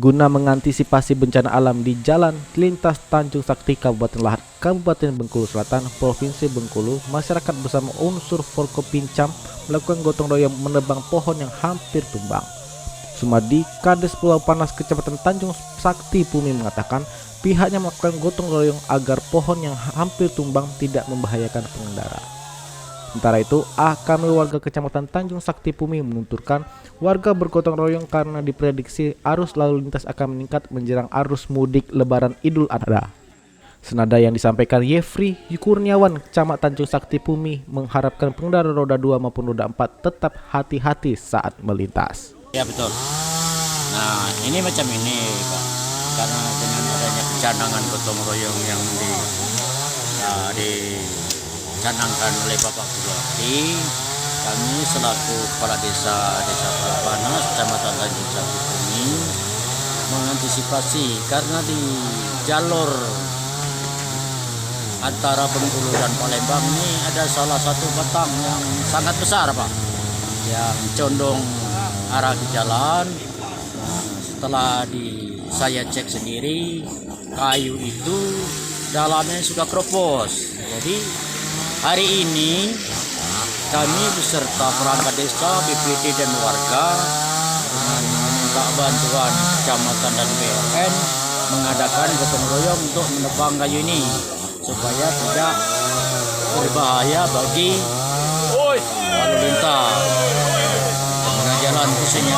Guna mengantisipasi bencana alam di jalan lintas Tanjung Sakti Kabupaten Lahad, Kabupaten Bengkulu Selatan, Provinsi Bengkulu, masyarakat bersama unsur Forkopincam melakukan gotong royong menebang pohon yang hampir tumbang. Sumadi, Kades Pulau Panas Kecamatan Tanjung Sakti Pumi mengatakan pihaknya melakukan gotong royong agar pohon yang hampir tumbang tidak membahayakan pengendara. Sementara itu, kami warga Kecamatan Tanjung Sakti Pumi menuturkan warga bergotong royong karena diprediksi arus lalu lintas akan meningkat menjelang arus mudik Lebaran Idul Adha. Senada yang disampaikan Yefri Kurniawan, Camat Tanjung Sakti Pumi, mengharapkan pengendara roda 2 maupun roda 4 tetap hati-hati saat melintas. Ya betul. Nah ini macam ini Pak, karena dengan adanya pencanangan gotong royong yang dicanangkan oleh Bapak Bupati, kami selaku kepala desa Pulau Panas, Kecamatan Tanjung Sakti Pumi, mengantisipasi karena di jalur antara Bengkulu dan Palembang ini ada salah satu batang yang sangat besar Pak, yang condong arah ke jalan. Setelah saya cek sendiri, kayu itu dalamnya sudah keropos. Jadi hari ini kami beserta perangkat desa, BPD dan warga dengan minta bantuan kecamatan dan BLN mengadakan gotong royong untuk menebang kayu ini supaya tidak berbahaya bagi lalu lintas pengguna jalan khususnya.